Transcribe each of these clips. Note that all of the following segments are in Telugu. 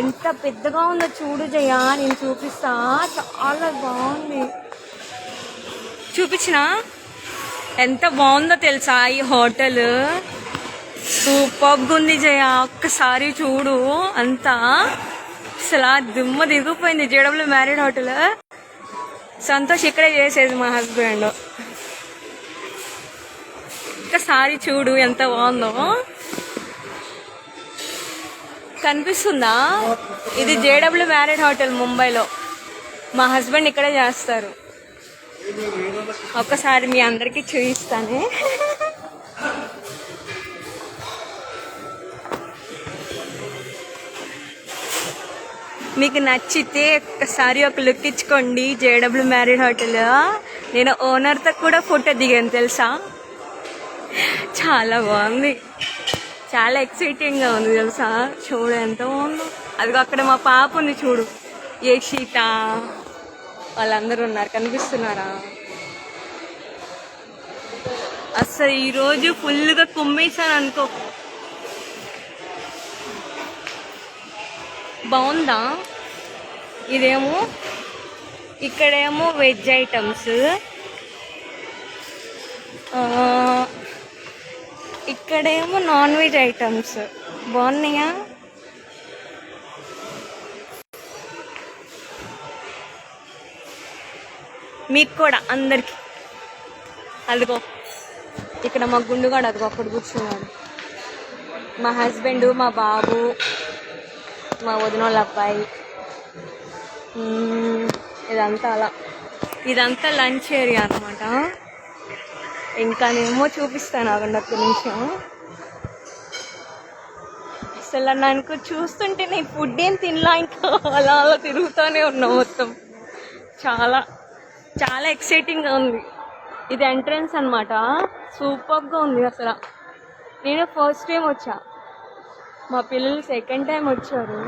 ఎంత పెద్దగా ఉందో చూడు జయ, నేను చూపిస్తా. చాలా బాగుంది. చూపించిన ఎంత బాగుందో తెలుసా ఈ హోటల్. సూపర్గా ఉంది జయ, ఒక్కసారి చూడు. అంతా అసలు దిమ్మ దిగిపోయింది. JW married hotel. సంతోష్ ఇక్కడే చేసేది మా హస్బెండ్. ఒక్కసారి చూడు ఎంత బాగుందో. కనిపిస్తుందా? ఇది జేడబ్ల్యూ మ్యారీడ్ హోటల్ ముంబైలో. మా హస్బెండ్ ఇక్కడే చేస్తారు. ఒక్కసారి మీ అందరికీ చూపిస్తానే. మీకు నచ్చితే ఒక్కసారి ఒక లుక్ ఇచ్చుకోండి జేడబ్ల్యూ మ్యారీడ్ హోటల్. నేను ఓనర్తో కూడా ఫోటో దిగాను తెలుసా. చాలా బాగుంది, చాలా ఎక్సైటింగ్గా ఉంది తెలుసా. చూడు ఎంత బాగుందో. అదిగో అక్కడ మా పాప ఉంది చూడు, యక్షిత వాళ్ళందరూ ఉన్నారు, కనిపిస్తున్నారా? అసలు ఈరోజు ఫుల్గా కుమ్మేశాను అనుకో. బాగుందా? ఇదేమో ఇక్కడేమో వెజ్ ఐటమ్స్, ఇక్కడేమో నాన్ వెజ్ ఐటమ్స్. బాగున్నాయా? మీకు కూడా అందరికి. అదిగో ఇక్కడ మా గుండుగాడు అదిగో అక్కడ కూర్చున్నాడు. మా హస్బెండ్, మా బాబు, మా వదిన వాళ్ళ అబ్బాయి. ఇదంతా అలా, ఇదంతా లంచ్ ఏరియా అనమాట. ఇంకా నేమో చూపిస్తాను అక్కడ ఒక్క నిమిషం. అసలు నాకు చూస్తుంటే నేను ఫుడ్ ఏం తినలా, ఇంకా అలా అలా తిరుగుతూనే ఉన్నా మొత్తం. చాలా చాలా ఎక్సైటింగ్గా ఉంది. ఇది ఎంట్రన్స్ అనమాట. సూపర్గా ఉంది అసలు. నేను ఫస్ట్ టైం వచ్చా, మా పిల్లలు సెకండ్ టైం వచ్చారు.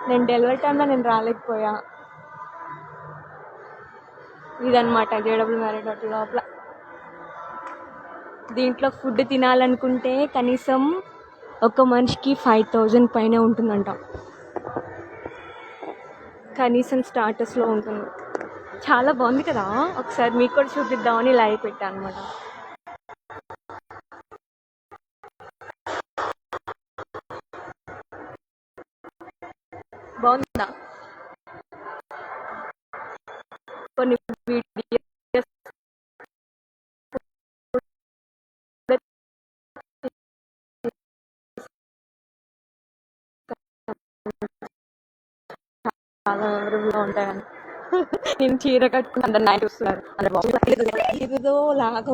నేను డెలివరీ టైంలో నేను రాలేకపోయా. ఇదనమాట జేడబ్ల్యూ మ్యారీడ్ హోటల్ లోపల. దీంట్లో ఫుడ్ తినాలనుకుంటే కనీసం ఒక మనిషికి 5000 పైన ఉంటుందంట. కనీసం స్టార్టర్స్లో ఉంటుంది. చాలా బాగుంది కదా. ఒకసారి మీకు కూడా చూపిద్దామని లైవ్ పెట్టాను అనమాట. బాగుందా? కొన్ని వీడియోస్ చాలా మెమరబుల్గా ఉంటాయని. నేను చీర కట్టుకుని అందరు నైట్ వస్తున్నారు. ఏదో లాగా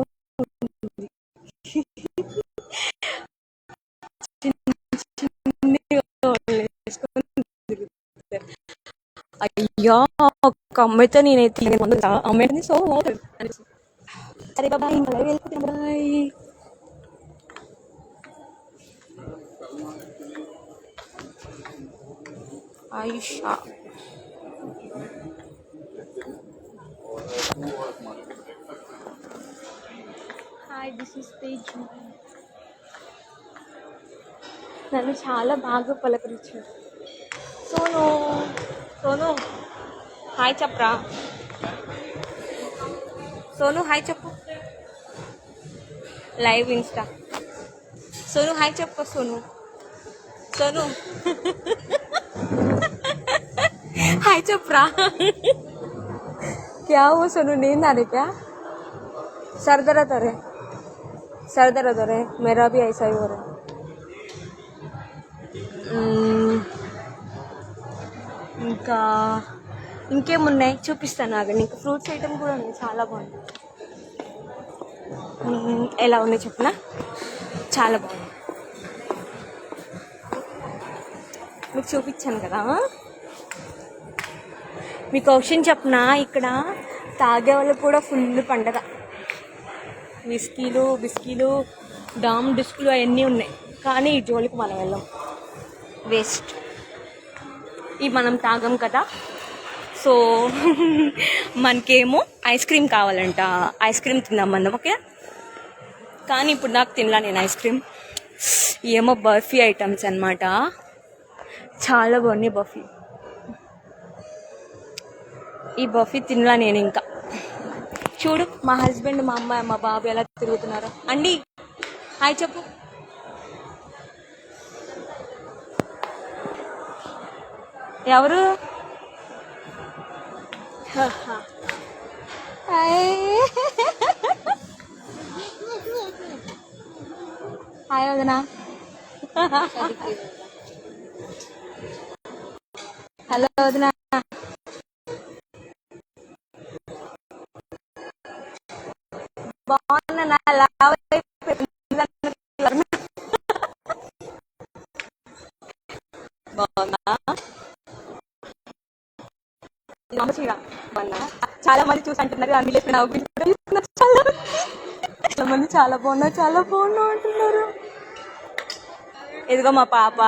అయ్యా, ఒక అమ్మాయితో నేనైతే అమ్మాయిని సో సరే బాబాయ్, bye. Ayusha hi, this is Tej. నన్ను చాలా బాగా పలకరించారు. సోను సోను హాయ్ చెప్పరా. సోను హాయ్ చెప్పు. Live Insta. సోను హాయ్ చెప్పు. సోను సోను హాయ్ చెప్పరా. क्या वो सोनू, नींद आ रही क्या? सर दर्द हो रहे, मेरा भी ऐसा ही हो रहा है. ఇంకా ఇంకేమున్నాయి చూపిస్తాను ఆగండి. ఇంకా ఫ్రూట్స్ ఐటమ్ కూడా ఉన్నాయి, చాలా బాగుంది. ఎలా ఉన్నాయి చెప్పనా? చాలా బాగుంది. మీకు చూపించాను కదా. మీకు క్వశ్చన్ చెప్పనా, ఇక్కడ తాగే వాళ్ళు కూడా ఫుల్ పండగ. బిస్కీలు డామ్ డిస్కులు అవన్నీ ఉన్నాయి, కానీ ఈ జోలికి మనం వెళ్ళాం, వేస్ట్. ఇవి మనం తాగం కదా. సో మనకేమో ఐస్ క్రీమ్ కావాలంట. ఐస్ క్రీమ్ తిందాం మనం, ఓకే. కానీ ఇప్పుడు నాకు తినలా నేను ఐస్ క్రీమ్. ఏమో బర్ఫీ ఐటమ్స్ అనమాట. చాలా బాగుంది బఫీ. ఈ బఫీ తినలా నేను ఇంకా. చూడు మా హస్బెండ్ మా అమ్మాయి మా బాబు ఎలా తిరుగుతున్నారో. అండి హాయ్ చెప్పు. ఎవరు హాయ్ వదనా. హలో వదనా. బాగున్నా బాగున్నా. చాలా మంది చూసి అంటున్నారు చాలా మంది చాలా బాగున్నా అంటున్నారు. ఇదిగో మా పాప,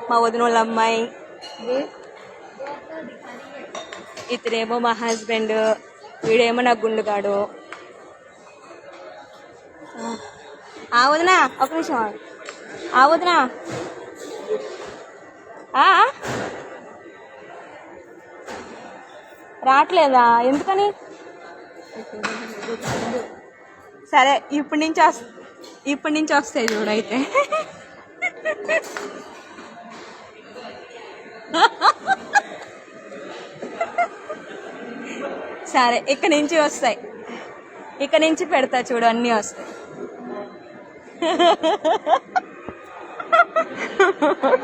మా వదిన వాళ్ళ అమ్మాయి, ఇతనేమో మా హస్బెండ్, వీడేమో నా గుండుగాడు. ఆ వదినా ఒక నిమిషం. ఆ వదినా రావట్లేదా? ఎందుకని? సరే ఇప్పటి నుంచి వస్తాయి చూడైతే. సరే ఇక్కడి నుంచి వస్తాయి, ఇక్కడి నుంచి పెడతా చూడు, అన్నీ వస్తాయి.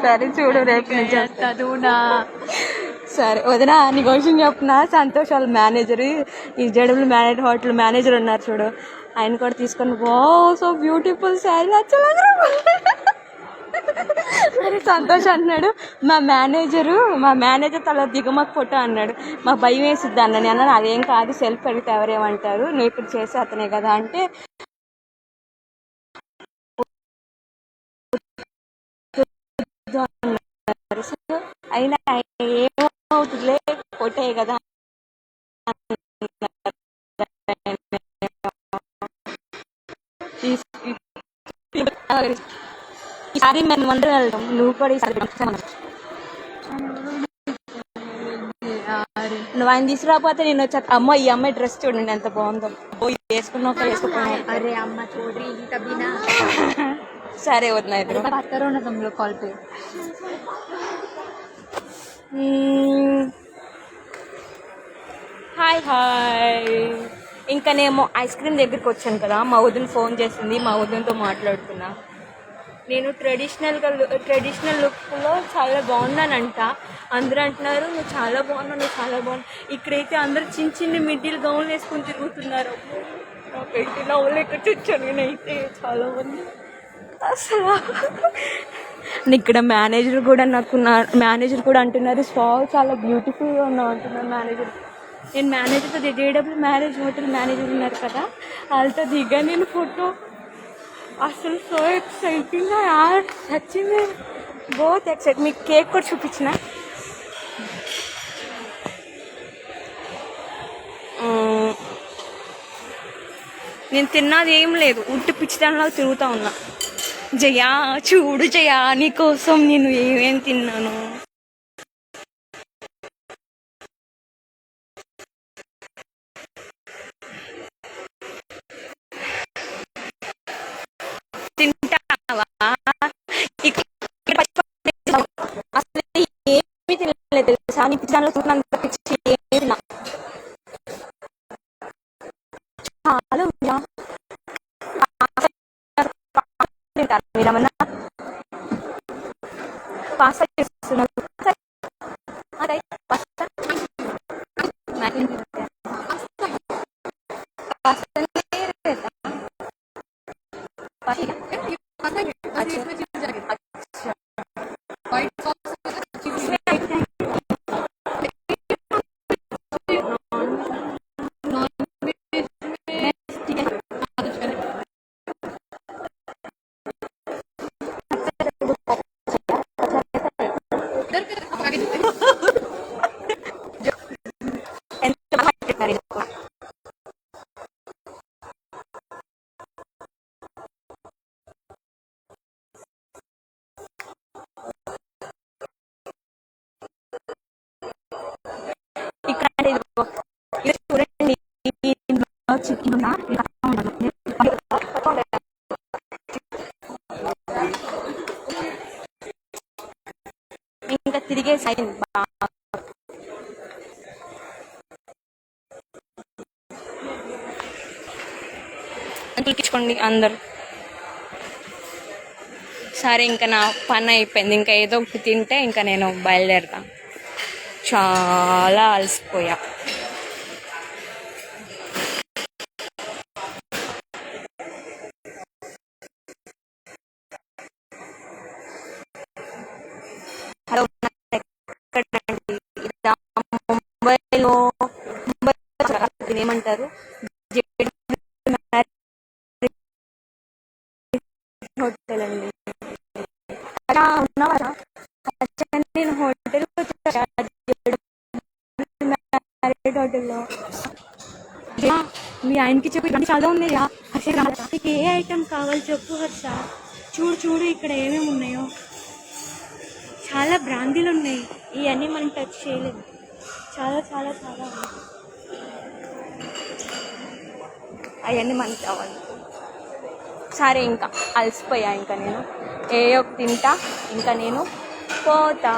సరే చూడు రేపు నుంచి వస్తా. సరే వదినా నీకు విషయం చెప్తున్నా. సంతోష్ వాళ్ళ మేనేజర్, ఈ జడబుల్ మేనేజర్ హోటల్ మేనేజర్ ఉన్నారు చూడు, ఆయన కూడా తీసుకొని సో బ్యూటిఫుల్ శారీ నచ్చలేదు. అని సంతోష్ అన్నాడు. మా మేనేజర్ తల దిగమకు ఫోటో అన్నాడు. మాకు భయం వేసిద్ది అన్న. నేను అన్నాను అదేం కాదు, సెల్ఫ్ అడిగితే ఎవరేమంటారు, నువ్వు ఇప్పుడు చేసి అతనే కదా అంటే అయినా ఏమవుతుందిలే ఫోటో కదా. ఈసారి మేము అందరూ వెళ్తాం, నువ్వు కూడా ఈసారి నువ్వు ఆయన తీసుకురాకపోతే నేను వచ్చా. అమ్మ ఈ అమ్మాయి డ్రెస్ చూడండి ఎంత బాగుందో, వేసుకున్నాక వేసుకుపోయినా. अरे अम्मा छोड़ रही तभी ना. సరే వదినా ఇద్దరు बात करो ना तुम लोग कॉल पे. హాయ్. ఇంకా నేను ఐస్ క్రీమ్ దగ్గరికి వచ్చాను కదా, మా వదిన ఫోన్ చేసింది, మా వదినతో మాట్లాడుతున్నా. నేను ట్రెడిషనల్ లుక్లో చాలా బాగున్నానంట. అందరూ అంటున్నారు నువ్వు చాలా బాగున్నావు. ఇక్కడైతే అందరూ చిన్న మిడ్డీలు గౌన్లు వేసుకొని తిరుగుతున్నారు. పెట్టి నవ్వులేక చూచాను నేనైతే చాలా మంది అసలు. ఇక్కడ మేనేజర్ కూడా అంటున్నారు చాలా బ్యూటిఫుల్గా ఉన్నావు అంటున్నారు మేనేజర్. నేను మేనేజర్తో జేడబ్ల్యూ మ్యారేజ్ హోటల్ మేనేజర్ ఉన్నారు కదా, వాళ్ళతో దిగా నేను ఫోటో. అసలు సో ఎక్సైటింగ్గా యార్ నచ్చింది, బోత్ ఎక్సైట్. మీకు కేక్ కూడా చూపించిన. నేను తిన్నది ఏం లేదు, ఉట్టి పిచ్చిదానిలా తిరుగుతూ ఉన్నా. జయా చూడు జయా, నీకోసం నేను ఏమేం తిన్నాను. తింటావా? అసలు ఏమి తినలేదు తెలుసా, నీ పిచ్చిదానిలో చూసినంత పిచ్చి ఏమి తిన్నా. చాలా మీరేమన్నా పాస్తా చేస్తున్నారు? చికెన్ ఉందా ఇంకా తిరిగేసి అయింది బాగా. ఎక్కించుకోండి అందరు. సరే ఇంకా నా పని అయిపోయింది, ఇంకా ఏదో ఒకటి తింటే ఇంకా నేను బయలుదేరుతా. చాలా అలసిపోయా. హలో, ఎక్కడండి? ఇదా ముంబైలో దీన్ని ఏమంటారు, హోటల్ అండి. అలా ఉన్నవారా? నేను హోటల్ హోటల్లో మీ ఆయనకి చెప్పి ఇవన్నీ చాలా ఉన్నాయా హర్ష? నీకు ఏ ఐటెం కావాలి చెప్పు హర్ష. చూడు చూడు ఇక్కడ ఏమేమి ఉన్నాయో, చాలా బ్రాందీలు ఉన్నాయి. ఇవన్నీ మనం టచ్ చేయలేము. చాలా చాలా చాలా ఉన్నాయి. అవన్నీ మనకి కావాలి. సరే ఇంకా అలసిపోయా, ఇంకా నేను ఏ ఒక తింటా, ఇంకా నేను పోతా.